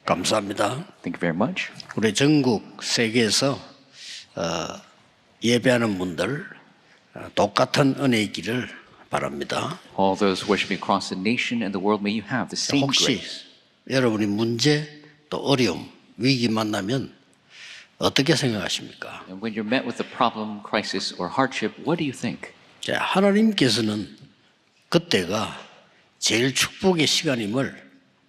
감사합니다. Thank you very much. 우리 전국 세계에서 예배하는 분들 똑같은 은혜 있기를 바랍니다. All those worshiping across the nation and the world, may you have the same 혹시 grace. 여러분이 문제 또 어려움, 위기 만나면 어떻게 생각하십니까? And when you're met with a problem, crisis, or hardship, what do you think? 자, 하나님께서는 그때가 제일 축복의 시간임을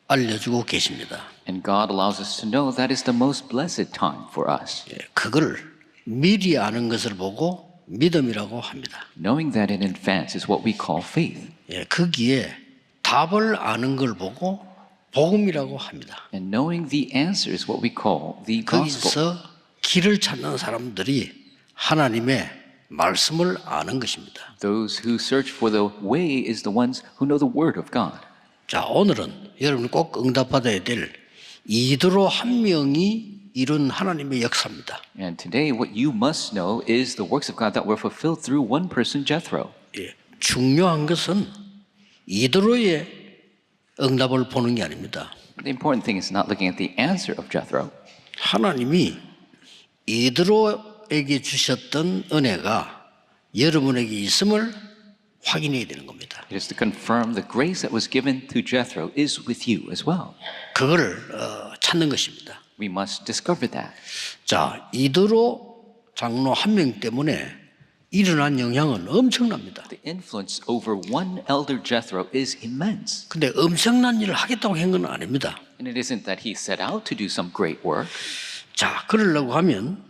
알려주고 계십니다. And God allows us to know that is the most blessed time for us. 그걸 미리 아는 것을 보고 믿음이라고 합니다. Knowing that in advance is what we call faith. 거기에 답을 아는 걸 보고 복음이라고 합니다. And knowing the answer is what we call the gospel. 거기서 길을 찾는 사람들이 하나님의 말씀을 아는 것입니다. Those who search for the way is the ones who know the word of God. 자, 오늘은 여러분이 꼭 응답받아야 될 이드로 한 명이 이룬 하나님의 역사입니다. And today what you must know is the works of God that were fulfilled through one person, Jethro. 중요한 것은 이드로의 응답을 보는 게 아닙니다. The important thing is not looking at the answer of Jethro. 하나님이 이드로에게 주셨던 은혜가 여러분에게 있음을 확인해야 되는 겁니다. It is to confirm the grace that was given to Jethro is with you as well. 그걸 찾는 것입니다. We must discover that. 자, 이드로 장로 한 명 때문에 일어난 영향은 엄청납니다. The influence over one elder Jethro is immense. 근데 엄청난 일을 하겠다고 한 건 아닙니다. And it isn't that he set out to do some great work. 자, 그러려고 하면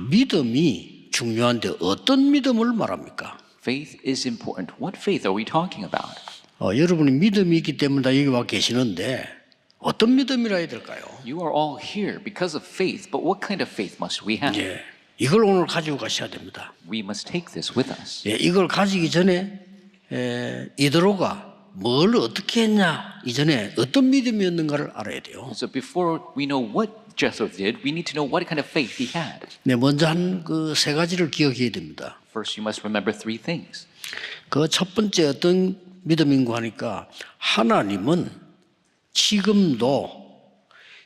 믿음이 중요한데 어떤 믿음을 말합니까? Faith is important. What faith are we talking about? 여러분이 믿음이 있기 때문에 다 여기 와 계시는데 어떤 믿음이라 해야 될까요? You are all here because of faith, but what kind of faith must we have? 이걸 오늘 가지고 가셔야 됩니다. We must take this with us. 이걸 가지기 전에 이드로가 뭘 어떻게 했냐 이전에 어떤 믿음이었는가를 알아야 돼요. So before we know what Jethro did, we need to know what kind of faith he had. 먼저 한 그 세 가지를 기억해야 됩니다. First, you must remember three things. 그 첫 번째 어떤 믿음인가 하니까 하나님은 지금도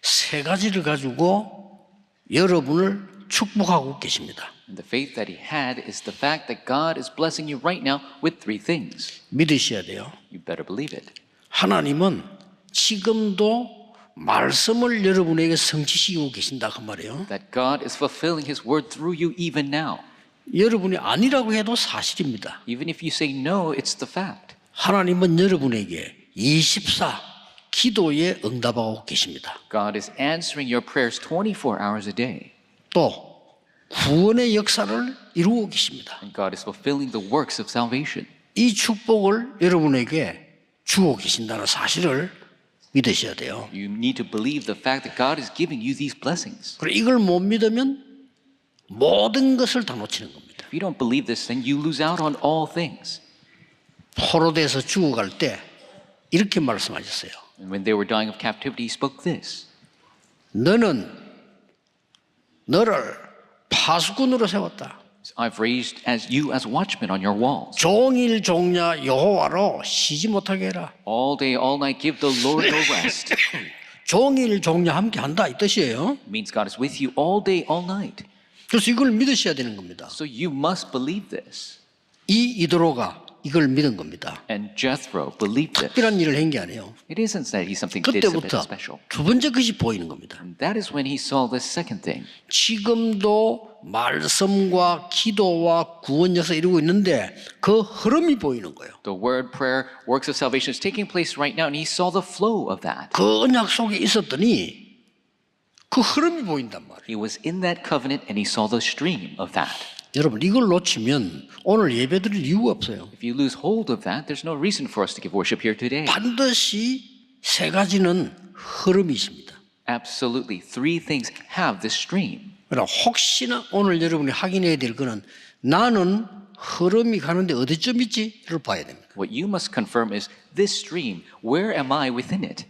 세 가지를 가지고 여러분을 축복하고 계십니다. And the faith that he had is the fact that God is blessing you right now with three things. 믿으셔야 돼요. You better believe it. 하나님은 지금도 말씀을 여러분에게 성취시키고 계신다 그 말이에요. That God is fulfilling his word through you even now. 여러분이 아니라고 해도 사실입니다. Even if you say no, it's the fact. 하나님은 여러분에게 24 기도에 응답하고 계십니다. God is answering your prayers 24 hours a day. 또 구원의 역사를 이루고 계십니다. And God is fulfilling the works of salvation. 이 축복을 여러분에게 주고 계신다는 사실을 믿으셔야 돼요. You need to believe the fact that God is giving you these blessings. 그리고 이걸 못 믿으면 모든 것을 다 놓치는 겁니다. If you don't believe this, then you lose out on all things. 포로돼서 죽어갈 때 이렇게 말씀하셨어요. And when they were dying of captivity, he spoke this. 너는 너를 파수꾼으로 세웠다. I've raised as you as watchmen on your walls. 종일 종야 여호와로 쉬지 못하게 해라. All day, all night, give the Lord no rest. 종일 종야 함께 한다 이 뜻이에요. It means God is with you all day, all night. 그래서 이걸 믿으셔야 되는 겁니다. So you must believe this. 이 이드로가 이걸 믿은 겁니다. And Jethro believed it. 특별한 일을 한 게 아니에요. It isn't that he something did something 그때부터 special. 두 번째 것이 보이는 겁니다. And that is when he saw the second thing. 지금도 말씀과 기도와 구원 역사 이루고 있는데 그 흐름이 보이는 거예요. The word, prayer, works of salvation is taking place right now, and he saw the flow of that. 그 언약 속에 있었더니 그 흐름이 보인단 말이에요. He was in that covenant, and he saw the stream of that. 여러분 이걸 놓치면 오늘 예배 드릴 이유가 없어요. If you lose hold of that, there's no reason for us to give worship here today. 반드시 세 가지는 흐름이 있습니다. Absolutely. Three things have this stream. 그러나 혹시나 오늘 여러분이 확인해야 될 거는 나는 흐름이 가는데 어디쯤 있지를 봐야 됩니다. What you must confirm is this stream, where am I within it?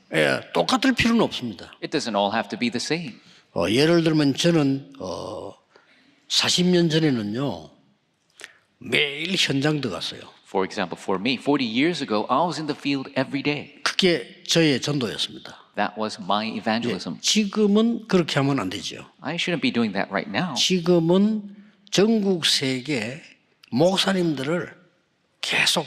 똑같을 필요는 없습니다. It doesn't all have to be the same. 예를 들면 저는 40년 전에는요 매일 현장 들어갔어요. For example, for me, 40 years ago, I was in the field every day. 그게 저의 전도였습니다. That was my evangelism. 지금은 그렇게 하면 안 되죠. I shouldn't be doing that right now. 지금은 전국 세계 목사님들을 계속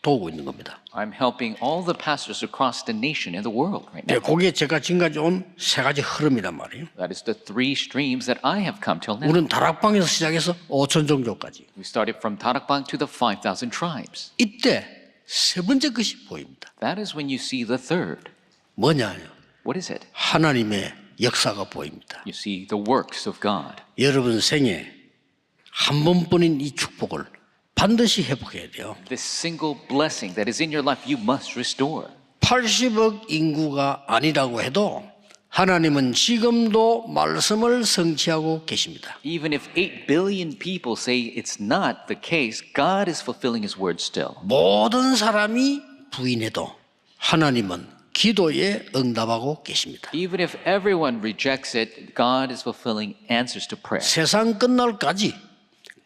도우고 있는 겁니다. I'm helping all the pastors across the nation and the world right now. 그게 제가 지금까지 온 세 가지 흐름이란 말이에요. That is the three streams that I have come till now. 우리는 다락방에서 시작해서 5천 종교까지. We started from Tarakbang to the 5,000 tribes. 이때 세 번째 것이 보입니다. That is when you see the third. 뭐냐요? What is it? 하나님의 역사가 보입니다. You see the works of God. 여러분 생에 한 번뿐인 이 축복을 반드시 회복해야 돼요. This single blessing that is in your life, you must restore. 80억 인구가 아니라고 해도 하나님은 지금도 말씀을 성취하고 계십니다. Even if 8 billion people say it's not the case, God is fulfilling His word still. 모든 사람이 부인해도 하나님은 기도에 응답하고 계십니다. Even if everyone rejects it, God is fulfilling answers to prayer. 세상 끝날까지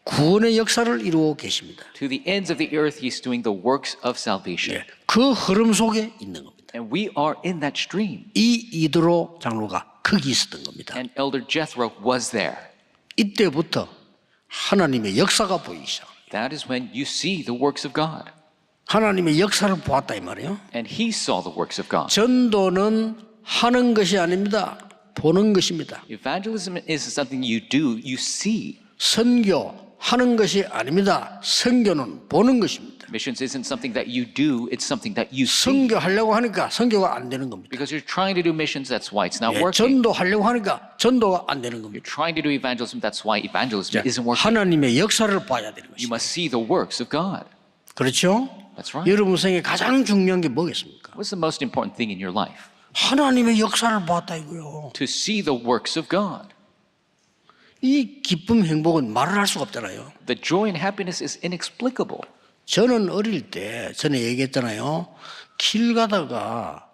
구원의 역사를 이루고 계십니다. To the ends of the earth, He's doing the works of salvation. 그 흐름 속에 있는 겁니다. And we are in that stream. 이 이드로 장로가 거기 있었던 겁니다. And Elder Jethro was there. 이때부터 하나님의 역사가 보이기 시작합니다. That is when you see the works of God. 하나님의 역사를 보았다 이 말이에요. And he saw the works of God. 전도는 하는 것이 아닙니다. 보는 것입니다. Evangelism is something you do, you see. 선교 하는 것이 아닙니다. 선교는 보는 것입니다. Missions isn't something that you do, it's something that you see. 선교하려고 하니까 선교가 안 되는 겁니다. Because you're trying to do missions, that's why it's not working. 전도하려고 하니까 전도가 안 되는 겁니다. You're trying to do evangelism, that's why evangelism isn't working. 하나님의 역사를 봐야 되는 You 것입니다. must see the works of God. 그렇죠? That's right. 여러분 생에 가장 중요한 게 뭐겠습니까? What's the most important thing in your life? 하나님의 역사를 봤다 이거요. To see the works of God. 이 기쁨 행복은 말을 할 수가 없잖아요. The joy and happiness is inexplicable. 저는 어릴 때 전에 얘기했잖아요. 길 가다가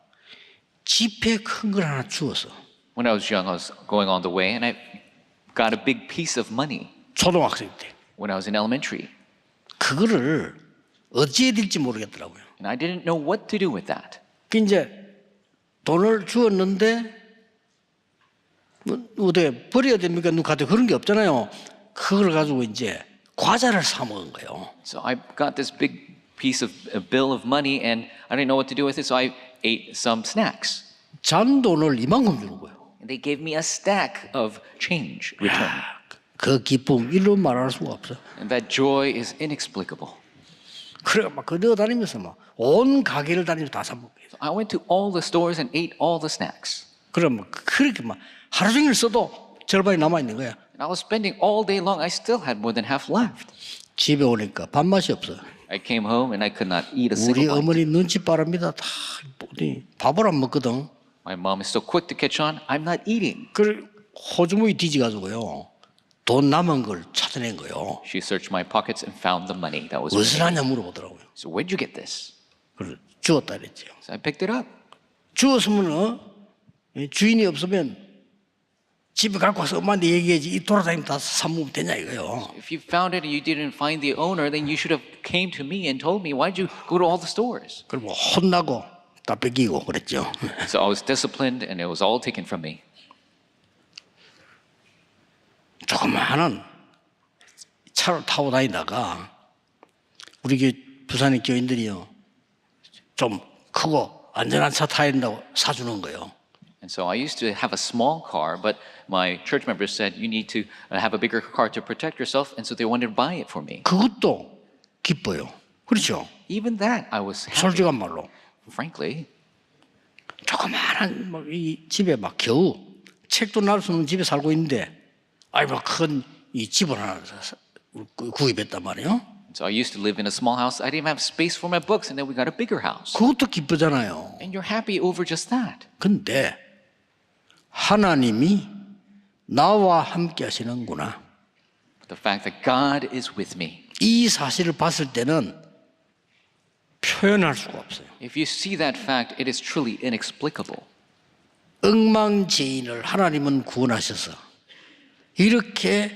지폐 큰 걸 하나 주었어. When I was young, I was going on the way and I got a big piece of money 초등학생 때. when I was in elementary. 그거를 어찌해야 될지 모르겠더라고요. And I didn't know what to do with that. 그 이제 돈을 주었는데 어떻게 버려야 됩니까? 누구한테 그런 게 없잖아요. 그걸 가지고 이제 과자를 사 먹은 거예요. So I got this big piece of a bill of money and I didn't know what to do with it, so I ate some snacks. 잔돈을 이만큼 주는 거예요. And they gave me a stack of change return. 그 기쁨 일로 말할 수가 없어. And that joy is inexplicable. 그래 막 그려 다니면서 막 온 가게를 다니면서 다 사 먹게. So I went to all the stores and ate all the snacks. 그럼 막 그렇게 막 하루 종일 써도 절반이 남아 있는 거야. And I was spending all day long, I still had more than half left. 집에 오니까 밥맛이 없어. I came home and I could not eat a 우리 single bite. 어머니 눈치 빠릅니다. 다 밥을 안 먹거든. My mom is so quick to catch on, I'm not eating. 그래 호주머니 뒤져가지고요. 돈 남은 걸 찾아낸 거예요. She searched my pockets and found the money that was 무슨 remaining. 하냐 물어보더라고요. So where'd you get this? 그래 주었다 그랬죠. So I picked it up. 주었으면 주인이 없으면 집에 갖고 와서 엄마한테 얘기해야지. 이 돌아다니면 다 사먹으면 되냐 이거요. If you found it and you didn't find the owner, then you should have came to me and told me, why'd you go to all the stores? 그리고 혼나고 다 뺏기고 그랬죠. So I was disciplined and it was all taken from me. 조그마한 차를 타고 다니다가 우리 부산의 교인들이요 좀 크고 안전한 차 타야 된다고 사주는 거예요. And so I used to have a small car, but my church members said you need to have a bigger car to protect yourself, and so they wanted to buy it for me. 그것도 기뻐요. 그렇죠? Even that, I was happy. 솔직한 말로 Frankly, 조그마한 이 집에 막 겨우 책도 날 수 없는 집에 살고 있는데 아이 뭐 큰 이 집을 하나 구입했단 말이에요. so I used to live in a small house. I didn't have space for my books, and then we got a bigger house. 그것도 기쁘잖아요. And you're happy over just that. 근데 하나님이 나와 함께 하시는구나. The fact that God is with me. 이 사실을 봤을 때는 표현할 수가 없어요. If you see that fact, it is truly inexplicable. 엉망진을 하나님은 구원하셔서 이렇게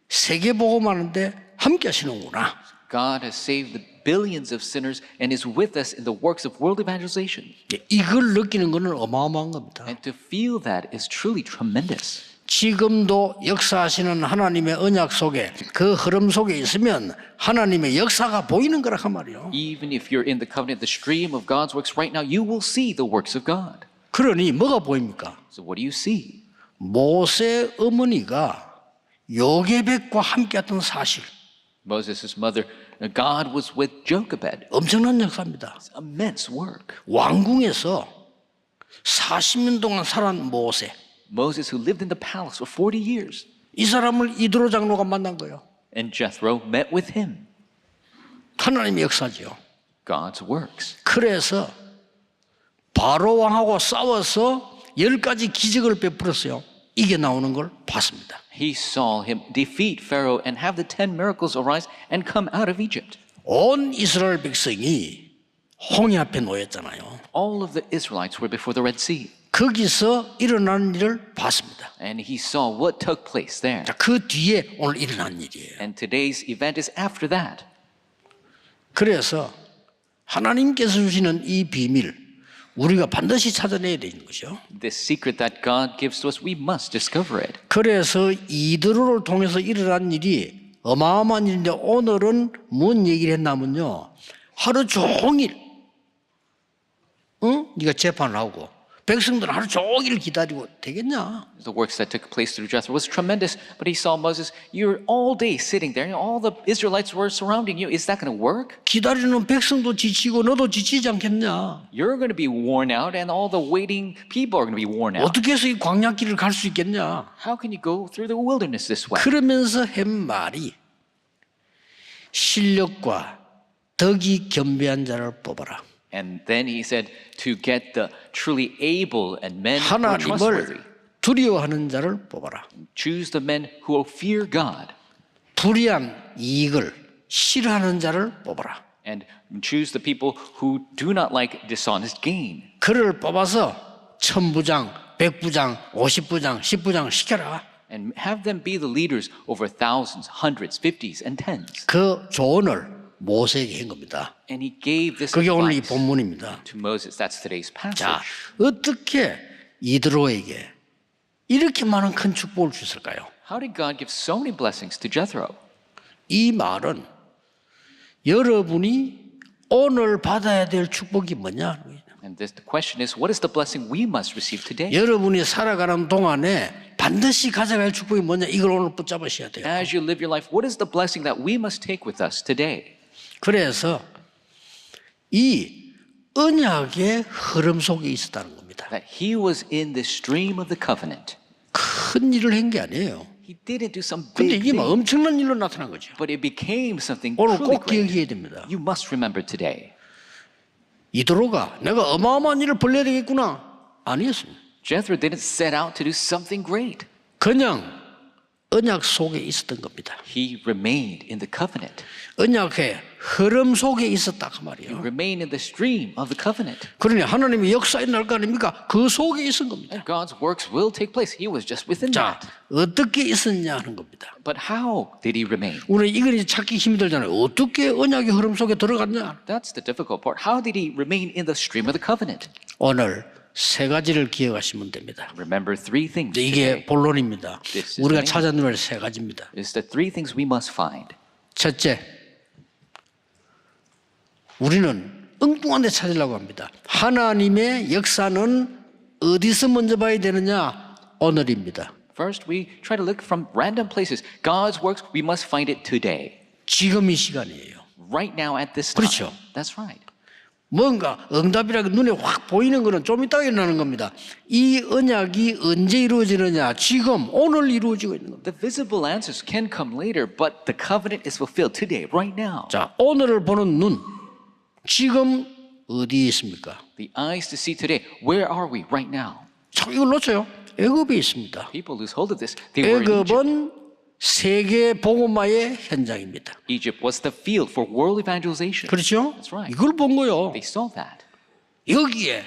세계복음하는데 함께 하시는구나. God has saved the billions of sinners and is with us in the works of world evangelization. 이걸 느끼는 것은 어마어마한 겁니다. And to feel that is truly tremendous. 지금도 역사하시는 하나님의 언약 속에 그 흐름 속에 있으면 하나님의 역사가 보이는 거라 그 말이에요. Even if you're in the covenant, the stream of God's works right now, you will see the works of God. 그러니 뭐가 보입니까? So what do you see? 모세 어머니가 요게벳과 함께했던 사실, Moses' mother, God was with Jochebed. 엄청난 역사입니다. It's immense work. 왕궁에서 40년 동안 살아온 모세, Moses, who lived in the palace for 40 years, 이 사람을 이드로 장로가 만난 거예요. and Jethro met with him. 하나님의 역사지요. God's works. 그래서 바로 왕하고 싸워서 10가지 기적을 베풀었어요. 이게 나오는 걸 봤습니다. He saw him defeat Pharaoh and have the 10 miracles arise and come out of Egypt. 온 이스라엘 백성이 홍해 앞에 놓였잖아요. All of the Israelites were before the Red Sea. 거기서 일어난 일을 봤습니다. And he saw what took place there. 자, 그 뒤에 오늘 일어난 일이에요. And today's event is after that. 그래서 하나님께서 주시는 이 비밀, 우리가 반드시 찾아내야 되는 거죠. This secret that God gives to us, we must discover it. 그래서 이드로를 통해서 일어난 일이 어마어마한 일인데 오늘은 뭔 얘기를 했냐면요. 하루 종일 네가 재판을 하고 백성들은 하루 종일 기다리고 되겠냐? The works that took place through Jethro was tremendous, but he saw Moses, you're all day sitting there, and all the Israelites were surrounding you. Is that going to work? 기다리는 백성도 지치고 너도 지치지 않겠냐? You're going to be worn out, and all the waiting people are going to be worn out. 어떻게 해서 이 광야길을 갈 수 있겠냐? How can you go through the wilderness this way? 그러면서 한 말이 실력과 덕이 겸비한 자를 뽑아라. And then he said to get the truly able and men who are trustworthy. 하나님을 두려워하는 자를 뽑아라. Choose the men who fear God. 불의한 이익을 싫어하는 자를 뽑아라. And choose the people who do not like dishonest gain. 그를 뽑아서 천부장, 백부장, 50부장, 10부장 시켜라. And have them be the leaders over thousands, hundreds, fifties, and tens. 그 조언을 모세에게 한 겁니다. And he gave this 그게 오늘 이 advice 본문입니다. to Moses. That's today's passage. 자, 어떻게 이드로에게 이렇게 많은 큰 축복을 주실까요? How did God give so many blessings to Jethro? 이 말은 여러분이 오늘 받아야 될 축복이 뭐냐? And the question is, what is the blessing we must receive today? 여러분이 살아가는 동안에 반드시 가져갈 축복이 뭐냐? 이걸 오늘 붙잡으셔야 돼요. As you live your life, what is the blessing that we must take with us today? 그래서 이 언약의 흐름 속에 있었다는 겁니다. That he was in the stream of the covenant. 큰 일을 한 게 아니에요. He didn't do some 근데 big 이게 막 thing, 엄청난 일로 나타난 거죠. but it became something 오늘 truly 꼭 great. 기억해야 됩니다. You must remember today. 이드로가 내가 어마어마한 일을 벌려야 되겠구나 아니었습니다. Jethro didn't set out to do something great. 그냥 언약 속에 있었던 겁니다. He remained in the covenant. 언약의 흐름 속에 있었다 그 He 말이에요. remained in the stream of the covenant. 그러니 하나님의 역사에 날 거 아닙니까? 그 속에 있은 겁니다. And God's works will take place. He was just within 자, that. 어떻게 있었냐 하는 겁니다. But how did he remain? 우리 이걸 이제 찾기 힘이 들잖아요. 어떻게 언약의 흐름 속에 들어갔냐? That's the difficult part. How did he remain in the stream of the covenant? 오늘 세 가지를 기억하시면 됩니다. Remember three things 이게 today. 본론입니다. This is 우리가 the 찾아내야 할 세 가지입니다. It's the three things we must find. 첫째, 우리는 엉뚱한 데 찾으려고 합니다. 하나님의 역사는 어디서 먼저 봐야 되느냐? 오늘입니다. First, we try to look from random places. God's works, we must find it today. 지금 이 시간이에요. Right now at this time. 그렇죠. That's right. 뭔가 응답이라고 눈에 확 보이는 것은 좀 이따가 일어나는 겁니다. 이 언약이 언제 이루어지느냐? 지금, 오늘 이루어지고 있는 겁니다. The visible answers can come later, but the covenant is fulfilled today, right now. 자, 오늘을 보는 눈, 지금 어디에 있습니까? The eyes to see today, where are we right now? 참 이걸 놓쳐요. 애굽에 있습니다. People lose hold of this. They were in Egypt. 애굽은 세계 복음화의 현장입니다. Egypt was the field for world evangelization. 그렇죠? That's right. 이걸 본 거요. They saw that. 여기에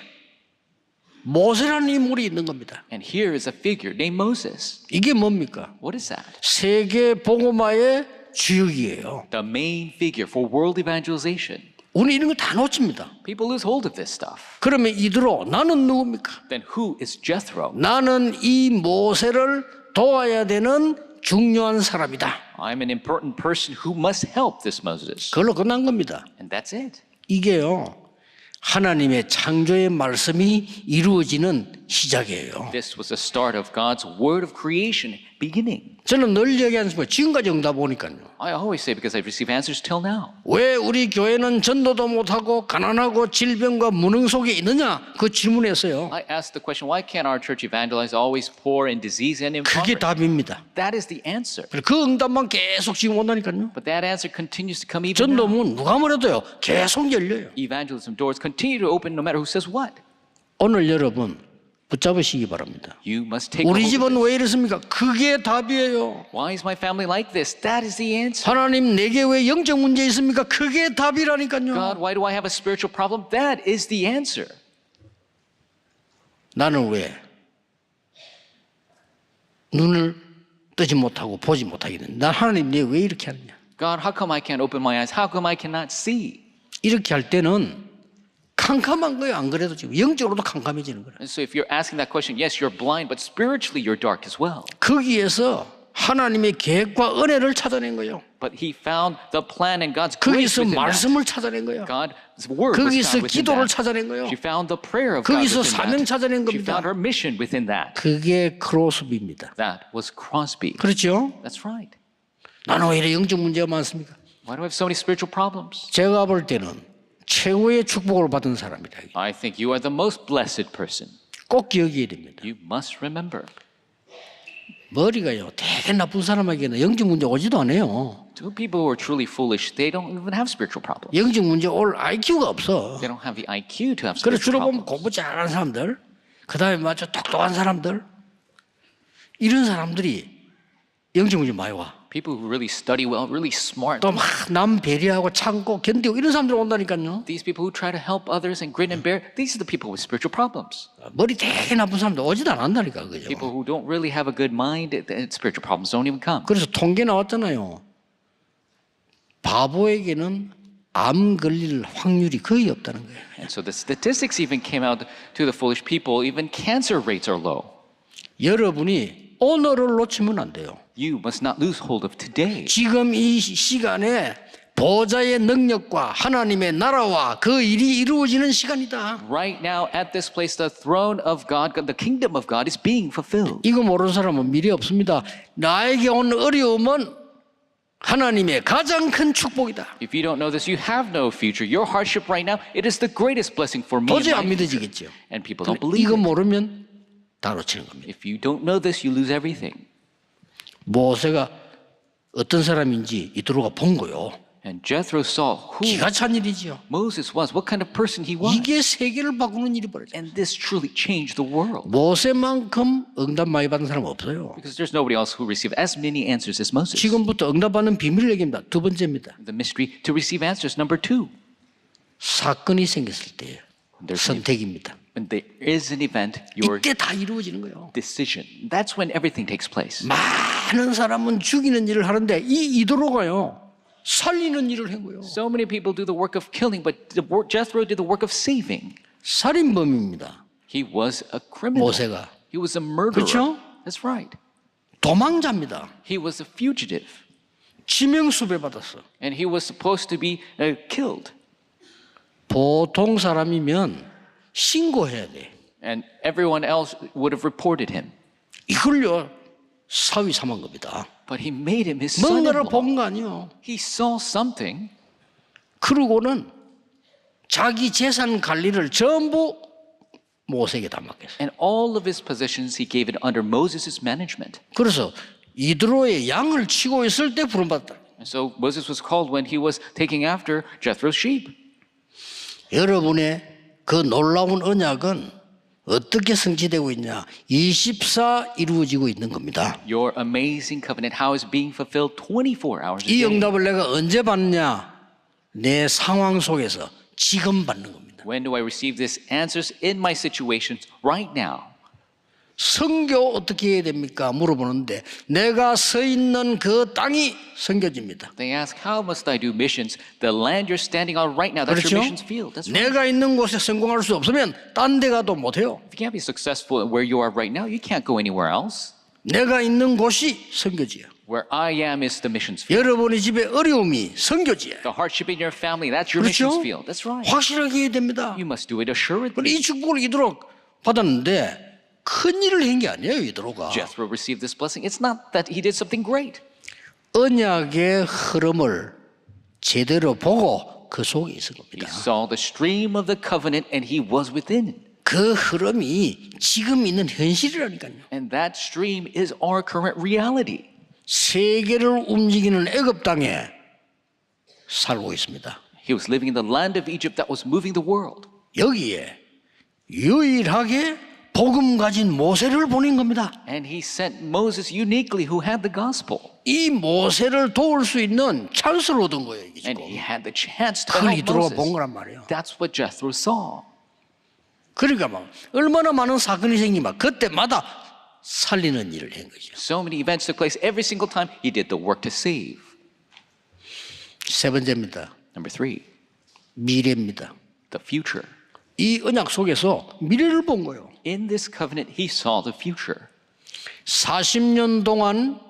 모세라는 인물이 있는 겁니다. And here is a figure named Moses. 이게 뭡니까? What is that? 세계 복음화의 주역이에요. the main figure for world evangelization. 우리 이런 거 다 놓칩니다. People lose hold of this stuff. 그러면 이대로 나는 누굽니까? Then who is Jethro? 나는 이 모세를 도와야 되는 중요한 사람이다. I'm an important person who must help this Moses. 그걸로 끝난 겁니다. And that's it. 이게요, 하나님의 창조의 말씀이 이루어지는 시작이에요. This was the start of God's word of creation beginning. 저는 늘 얘기하는 거 지금까지 응답 보니까요. I always say because I've received answers till now. 왜 우리 교회는 전도도 못하고 가난하고 질병과 무능 속에 있느냐? 그 질문했어요. I asked the question, why can't our church evangelize always poor in disease and 그게 impoverished? 답입니다. That is the answer. 그 응답만 계속 지금 온다니까요. But that answer continues to come even now. 전도문 누가 뭐래도요 계속 열려요. Evangelism doors continue to open no matter who says what. 오늘 여러분 붙잡으시기 바랍니다. You must take 우리 hold of 집은 this. 왜 이렇습니까? 그게 답이에요. Why is my family like this? That is the answer. 하나님 내게 왜 영적 문제 있습니까? 그게 답이라니까요. God, why do I have a spiritual problem? That is the answer. 나는 왜 눈을 뜨지 못하고 보지 못하게 된다. 난 하나님 내가 왜 이렇게 하느냐. God, how come I can't open my eyes? How come I cannot see? 이렇게 할 때는 캄캄한 거예요. 안 그래도 지금 영적으로도 캄캄해지는 거예요. And so if you're asking that question, yes, you're blind, but spiritually you're dark as well. 거기에서 하나님의 계획과 은혜를 찾아낸 거예요. But he found the plan and God's grace 거기서 within that. 말씀을 찾아낸 거예요. God's word was 거기서 found within 기도를 that. 찾아낸 거예요. She found the prayer of God 거기서 within 사명 that. 찾아낸 She 겁니다. found her mission within that. 그게 크로스비입니다. That was Crosby. 그렇죠? That's right. 나는 왜 이렇게 영적 문제가 많습니까? Why do I have so many spiritual problems? 제가 볼 때는 최고의 축복을 받은 사람이다. I think you are the most blessed person. 꼭 기억해야 됩니다. You must remember. 머리가요, 되게 나쁜 사람에게는 영적 문제 오지도 않아요. To people who are truly foolish, they don't even have spiritual problems. 영적 문제 올 IQ가 없어. They don't have the IQ to have 그래서 주로 spiritual 보면 problems. 공부 잘하는 사람들, 그 다음에 마저 똑똑한 사람들, 이런 사람들이 영적 문제 많이 와. People who really study well, really smart. 또 막 남 배려하고 참고 견디고 이런 사람들 온다니까요. These people who try to help others and grin and bear, these are the people with spiritual problems. 머리 되게 나쁜 사람들 오지도 않는다니까, 그죠? People who don't really have a good mind, spiritual problems don't even come. 그래서 통계 나왔잖아요. 바보에게는 암 걸릴 확률이 거의 없다는 거예요. And so the statistics even came out to the foolish people, even cancer rates are low. 여러분이 오늘을 놓치면 안 돼요. You must not lose hold of today. 지금 이 시간에 보좌의 능력과 하나님의 나라와 그 일이 이루어지는 시간이다. Right now, at this place, the throne of God, the kingdom of God is being fulfilled. 이거 모르는 사람은 미래 없습니다. 나에게 온 어려움은 하나님의 가장 큰 축복이다. If you don't know this, you have no future. Your hardship right now, it is the greatest blessing for me. 도저히 And 안 my future. 믿어지겠죠. And people don't believe 이거 it. 모르면 다 놓치는 겁니다. If you don't know this, you lose everything. 모세가 어떤 사람인지 이도로가 본 거요. And Jethro saw who 기가 찬 일이지요. Moses was, what kind of person he was. 이게 세계를 바꾸는 일이 벌어져. And this truly changed the world. 모세만큼 응답 많이 받은 사람 없어요. Because there's nobody else who received as many answers as Moses. 지금부터 응답받는 비밀 얘기입니다. 두 번째입니다. The mystery to receive answers. Number 2. 사건이 생겼을 때의 선택입니다. When there is an event, your 이때 다 이루어지는 거예요. decision. That's when everything takes place. 많은 사람은 죽이는 일을 하는데 이 이도로가요. 살리는 일을 한 거예요. So many people do the work of killing, but Jethro did the work of saving. 살인범입니다. He was a criminal. 모세가. He was a murderer. 그렇죠? That's right. 도망자입니다. He was a fugitive. 지명수배 받았어. And he was supposed to be killed. 보통 사람이면 신고해야 돼. And everyone else would have reported him. 이걸요 사위 삼은 겁니다. But he made him his 뭔가를 son-in-law. 본 거 아니에요. He saw something. 그러고는 자기 재산 관리를 전부 모세에게 다 맡겼어요. And all of his possessions he gave it under Moses' management. 그래서 이드로의 양을 치고 있을 때 부름받았다. And so Moses was called when he was taking after Jethro's sheep. 여러분의 그 놀라운 언약은 어떻게 성취되고 있냐? 24 이루어지고 있는 겁니다. Your amazing covenant, how is being fulfilled 24 hours a 이 day. 응답을 내가 언제 받느냐? 내 상황 속에서 지금 받는 겁니다. When do I receive this? Answers in my situations right now. 선교 어떻게 해야 됩니까? 물어보는데 내가 서 있는 그 땅이 선교지입니다. They ask, how must I do missions? The land you're standing on right now, that's 그렇죠? your missions field. That's right. 내가 있는 곳에 성공할 수 없으면 딴 데 가도 못해요. If you can't be successful where you are right now, you can't go anywhere else. 내가 있는 곳이 선교지예요. Where I am is the missions field. 여러분의 집에 어려움이 선교지예요. The hardship in your family, that's your missions 그렇죠? field. That's right. 확실하게 해야 됩니다. You must do it assuredly. 이 축복을 이도록 받았는데 큰 일을 한 게 아니에요, 이도로가. Jethro received this blessing. It's not that he did something great. 언약의 흐름을 제대로 보고 그 속에 있을 He 겁니다. saw the stream of the covenant and he was within it. 그 흐름이 지금 있는 현실이라니까요. And that stream is our current reality. 세계를 움직이는 애굽 땅에 살고 있습니다. He was living in the land of Egypt that was moving the world. 여기에 유일하게 복음 가진 모세를 보낸 겁니다. And he sent Moses uniquely who had the gospel. 이 모세를 도울 수 있는 찬스를 얻은 거예요. 이게 And 지금. he had the chance to 그걸 help 이도로가 Moses. 본 거란 말이에요. That's what Jethro saw. 그러니까 막 얼마나 많은 사건이 생기면 그때마다 살리는 일을 한 거죠. So many events took place every single time he did the work to save. 세 번째입니다. Number 3, 미래입니다. the future. 이 언약 속에서 미래를 본 거예요. In this covenant, he saw the future. 40년 동안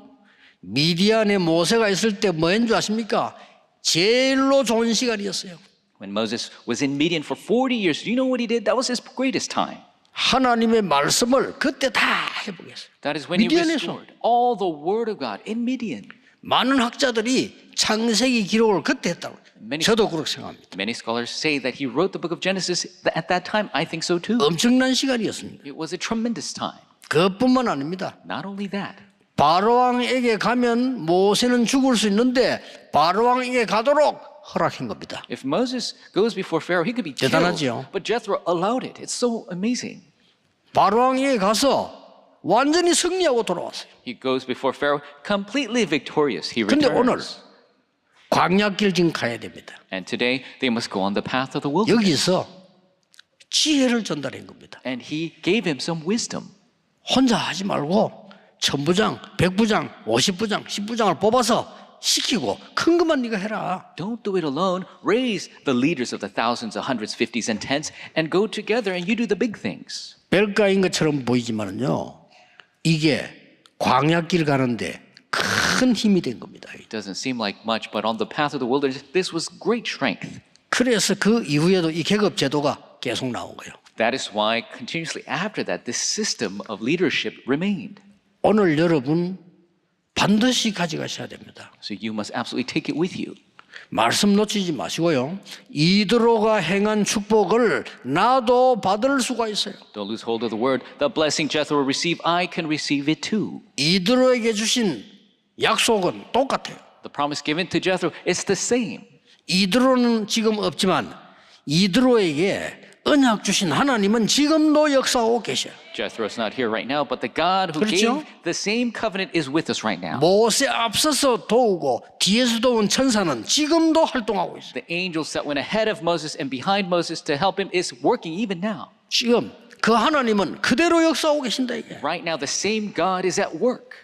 미디안에 모세가 있을 때 뭐인 줄 아십니까? 제일로 좋은 시간이었어요. When Moses was in Midian for 40 years, do you know what he did? That was his greatest time. 하나님의 말씀을 그때 다 해보겠어요. That is when he 미디안에서. restored all the word of God in Midian. 많은 학자들이 창세기 기록을 그때 했다고. 저도 그렇게 생각합니다. Many scholars say that he wrote the book of Genesis at that time. I think so too. 엄청난 시간이었습니다. It was a tremendous time. 그것뿐만 아닙니다. Not only that, 바로왕에게 가면 모세는 죽을 수 있는데 바로왕에게 가도록 허락한 겁니다. if Moses goes before Pharaoh, he could be killed. 대단하지요? But Jethro allowed it. It's so amazing. 바로왕에게 가서 완전히 승리하고 돌아왔어요. He goes before Pharaoh completely victorious. He 근데 오늘 returns. 광야길 지금 가야 됩니다. And today they must go on the path of the wilderness. 여기서 지혜를 전달한 겁니다. And he gave him some wisdom. 혼자 하지 말고 천부장, 백부장, 50부장, 10부장을 뽑아서 시키고 큰 것만 네가 해라. Don't do it alone. Raise the leaders of the thousands, the hundreds, fifties, and tens, and go together and you do the big things. 별가인 것처럼 보이지만은요, 이게 광야길 가는데 큰 힘이 된 겁니다. It doesn't seem like much, but on the path of the wilderness, this was great strength. 그래서 그 이후에도 이 계급 제도가 계속 나온 거예요. That is why continuously after that, this system of leadership remained. 오늘 여러분 반드시 가져가셔야 됩니다. So you must absolutely take it with you. 말씀 놓치지 마시고요. 이드로가 행한 축복을 나도 받을 수가 있어요. Don't lose hold of the word. The blessing Jethro received, I can receive it too. 이드로에게 주신 약속은 똑같아요. The promise given to Jethro, it's the same. 이드로는 지금 없지만 이드로에게 언약 주신 하나님은 지금도 역사하고 계셔요. Jethro's not here right now, but the God who 그렇죠? gave the same covenant is with us right now. 모세 앞서서 도우고 뒤에서 도운 천사는 지금도 활동하고 있어요. The angels that went ahead of Moses and behind Moses to help him is working even now. 지금 그 하나님은 그대로 역사하고 계신다 이게. Right now, the same God is at work.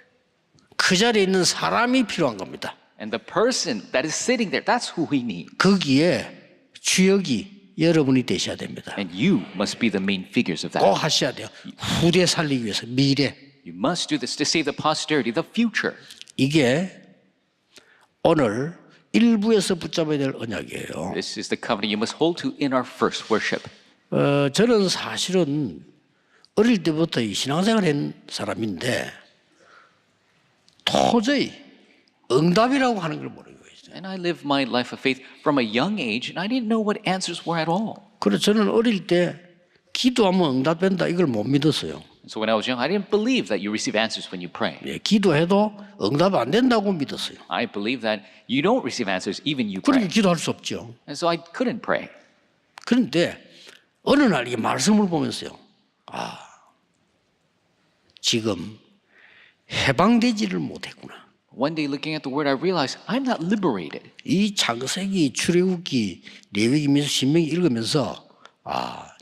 그 자리에 있는 사람이 필요한 겁니다. And the person that is sitting there, that's who we need. 거기에 주역이 여러분이 되셔야 됩니다. And you must be the main figures of 꼭 that. 하셔야 돼요. 후대 살리기 위해서 미래. You must do this to save the posterity, the future. 이게 오늘 일부에서 붙잡아야 될 언약이에요. This is the covenant you must hold to in our first worship. 저는 사실은 어릴 때부터 이 신앙생활을 한 사람인데 도저히 응답이라고 하는 걸 모르고 있어요. And I lived my life of faith from a young age, and I didn't know what answers were at all. 그래서 저는 어릴 때 기도하면 응답된다 이걸 못 믿었어요. So when I was young, I didn't believe that you receive answers when you pray. 예, 기도해도 응답 안 된다고 믿었어요. I believe that you don't receive answers even you 그러니까 pray. 기도할 수 없죠. And so I couldn't pray. 그런데 어느 날 이 말씀을 보면서요. 지금 해방되지를 못했구나. One day looking at the word, I realized I'm not liberated. 이 창세기, 출애굽기, 레위기, 민수, 신명기 읽으면서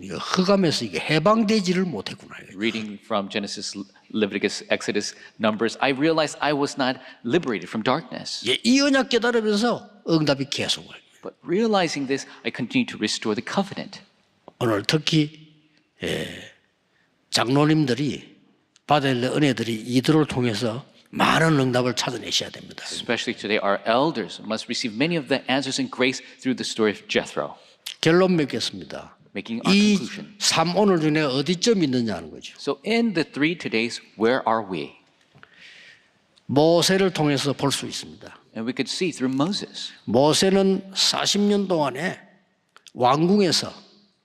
이거 흑암에서 이게 해방되지를 못했구나. Reading from Genesis, Leviticus, Exodus, Numbers, I realized I was not liberated from darkness. 예, 이 언약 깨달으면서 응답이 계속 와요. But realizing this, I continued to restore the covenant. 오늘 특히 장로님들이 받아야 될 은혜들이 이들을 통해서 많은 응답을 찾아내셔야 됩니다. Especially today, our elders must receive many of the answers and grace through the story of Jethro. 결론 맺겠습니다. Making our 이 conclusion. 삶 오늘 중에 어디쯤 있느냐 하는 거죠. So in the 3 todays, where are we? 모세를 통해서 볼 수 있습니다. And we could see through Moses. 모세는 40년 동안에 왕궁에서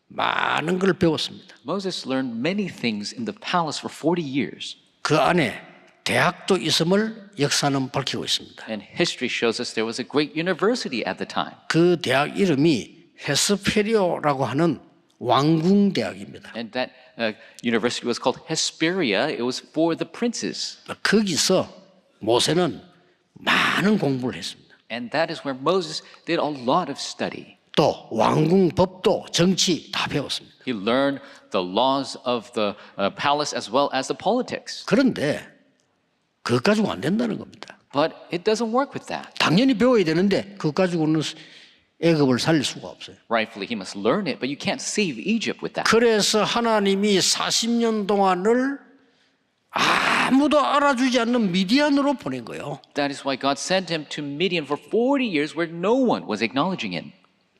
많은 걸 배웠습니다. Moses learned many things in the palace for 40 years. 그 안에 대학도 있음을 역사는 밝히고 있습니다. And history shows us there was a great university at the time. 그 대학 이름이 헤스페리오라고 하는 왕궁 대학입니다. And that university was called Hesperia. It was for the princes. 거기서 모세는 많은 공부를 했습니다. And that is where Moses did a lot of study. 또 왕궁 법도 정치 다 배웠습니다. He learned the laws of the palace as well as the politics. 그런데 그것 가지고 안 된다는 겁니다. But it doesn't work with that. 당연히 배워야 되는데 그것 가지고는 애굽을 살릴 수가 없어요. Rightfully, he must learn it, but you can't save Egypt with that. 그래서 하나님이 40년 동안을 아무도 알아주지 않는 미디안으로 보낸 거예요. That is why God sent him to Midian for 40 years where no one was acknowledging him.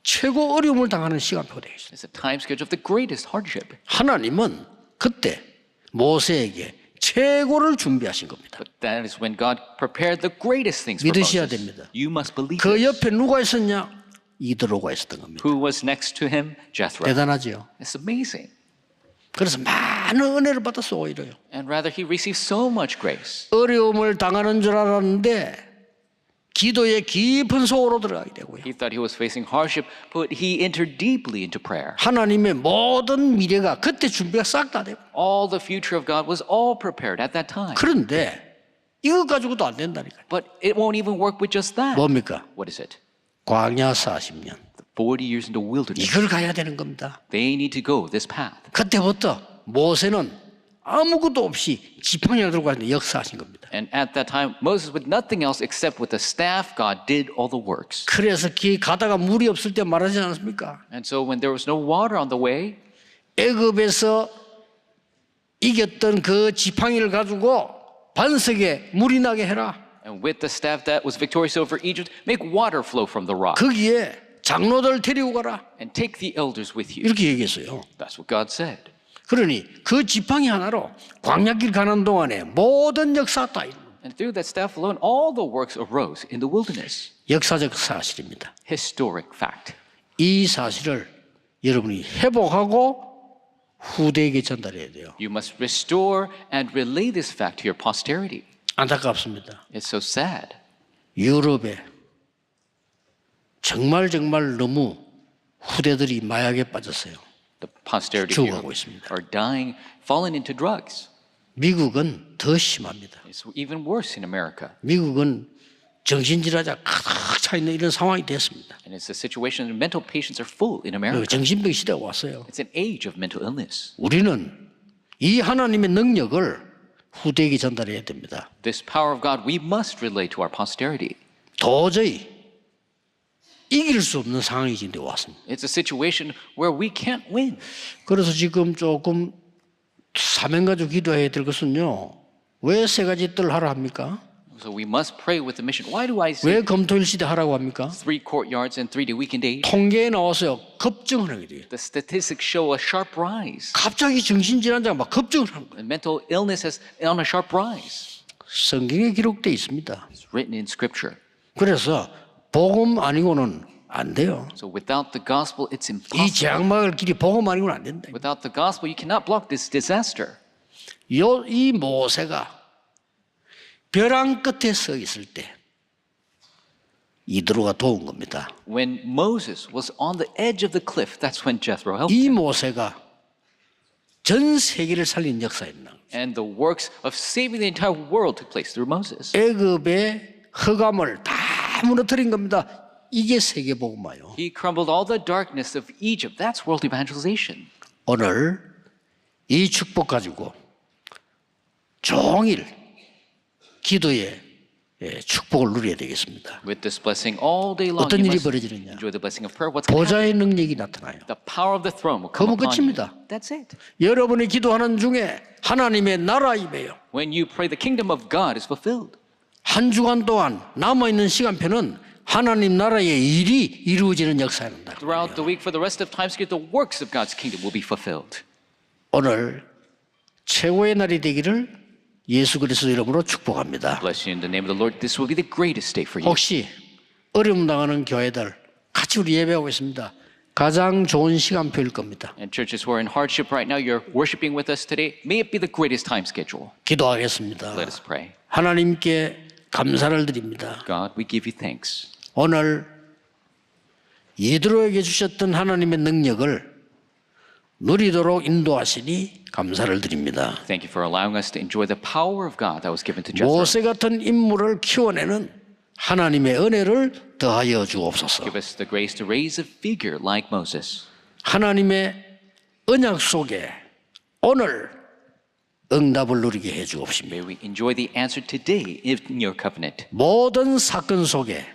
최고 어려움을 당하는 시간표가 되어 있어요. It's a time schedule of the greatest hardship. 하나님은 그때 모세에게 최고를 준비하신 겁니다. But that is when God prepared the greatest things for 믿으셔야 Moses. 됩니다. You must believe 그 this. 옆에 누가 있었냐? 이드로가 있었던 겁니다. Who was next to him? Jethro. 대단하죠. It's amazing. 그래서 많은 은혜를 받았어 오히려요. And rather, he received so much grace. 어려움을 당하는 줄 알았는데 기도의 깊은 속으로 들어가게 되고요. He thought he was facing hardship, but he entered deeply into prayer. 하나님의 모든 미래가 그때 준비가 싹 다 되고. All the future of God was all prepared at that time. 그런데 이것 가지고도 안 된다니까요. But it won't even work with just that. 뭡니까? What is it? 광야 40년. 40 years in the wilderness. 이걸 가야 되는 겁니다. They need to go this path. 그때부터 모세는 아무것도 없이 지팡이를 들고 가는데 역사하신 겁니다. And at that time, Moses, with nothing else except with the staff, God did all the works. 그래서 길 가다가 물이 없을 때 말하지 않았습니까? And so when there was no water on the way, 애굽에서 이겼던 그 지팡이를 가지고 반석에 물이 나게 해라. and with the staff that was victorious over Egypt, make water flow from the rock. 거기에 장로들 데리고 가라. And take the elders with you. 이렇게 얘기했어요. That's what God said. 그러니 그 지팡이 하나로 광야길 가는 동안에 모든 역사가 다 이루어집니다. And through that staff alone, all the works arose in the wilderness. 역사적 사실입니다. Historic fact. 이 사실을 여러분이 회복하고 후대에게 전달해야 돼요. You must restore and relay this fact to your posterity. 안타깝습니다. It's so sad. 유럽에 정말 너무 후대들이 마약에 빠졌어요. The posterity of 죽어가고 Europe 있습니다. are dying, fallen into drugs. 미국은 더 심합니다. It's even worse in America. 미국은 정신질환자 가득 차 있는 이런 상황이 됐습니다. And it's a situation that mental patients are full in America. 정신병 시대가 왔어요. It's an age of mental illness. 우리는 이 하나님의 능력을 후대에게 전달해야 됩니다. This power of God we must relay to our posterity. 도저히 이길 수 없는 상황이 지금 왔습니다. It's a situation where we can't win. 그래서 지금 조금 사명 가지고 기도해야 될 것은요. 왜 세 가지 뜰 하라 합니까? So we must pray with the mission. Why do I say 왜 검토일 시대 하라고 합니까? 3 courtyards and 3-day weekend days? 통계에 나와서요. 급증을 하게 돼요. The statistics show a sharp rise. 갑자기 정신질환자가 막 급증을 하는 거예요. And mental illness is on a sharp rise. 성경에 기록되어 있습니다. It's written in Scripture. 그래서 복음 아니고는 안 돼요. So without the gospel, it's 이 impossible. 재앙 막을 길이 복음 아니고는 안 된다. Without the gospel, you cannot block this disaster. 이 모세가 벼랑 끝에 서 있을 때 이드로가 도운 겁니다. When Moses was on the edge of the cliff, that's when Jethro helped 이 him. 모세가 전 세계를 살린 역사였나. And the works of saving the entire world took place through Moses. 애굽의 흑암을 다 무너뜨린 겁니다. 이게 세계복음화요. He crumbled all the darkness of Egypt. That's world evangelization. 오늘 이 축복 가지고 종일 기도의 축복을 누려야 되겠습니다. With this blessing all day long, 어떤 you 일이 must 벌어지느냐? enjoy the blessing of prayer. What's going to happen? 보좌의 능력이 나타나요. The power of the throne will come 그러면 upon you. 끝입니다. That's it. 여러분이 기도하는 중에 하나님의 나라 임해요. When you pray, the kingdom of God is fulfilled. 한 주간 동안 남아있는 시간표는 하나님 나라의 일이 이루어지는 역사입니다. Throughout the week, for the rest of time, the works of God's kingdom will be fulfilled. 오늘 최고의 날이 되기를 예수 그리스도 이름으로 축복합니다. Bless you in the name of the Lord. This will be the greatest day for you. 혹시 어려움 당하는 교회들 같이 우리 예배하고 있습니다. 가장 좋은 시간표일 겁니다. And churches who are in hardship right now, you're worshiping with us today. May it be the greatest time schedule. 기도하겠습니다. Let us pray. 하나님께 감사를 드립니다. God, we give you thanks. 오늘 예드로에게 주셨던 하나님의 능력을 누리도록 인도하시니 감사를 드립니다. Thank you for allowing us to enjoy the power of God that was given to Jethro. 모세 같은 인물을 키워내는 하나님의 은혜를 더하여 주옵소서. Give us the grace to raise a figure like Moses. 하나님의 언약 속에 오늘 응답을 누리게 해 주옵시며 May we enjoy the answer today in your covenant. 모든 사건 속에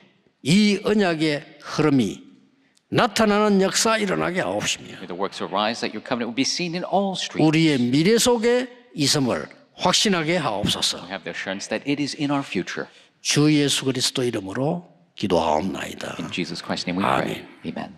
이 언약의 흐름이 나타나는 역사 일어나게 하옵시며 May the works arise that your covenant will be seen in all streets. 우리의 미래 속에 있음을 확신하게 하옵소서. We have the assurance that it is in our future. 주 예수 그리스도 이름으로 기도하옵나이다. In Jesus Christ's name we pray. Amen.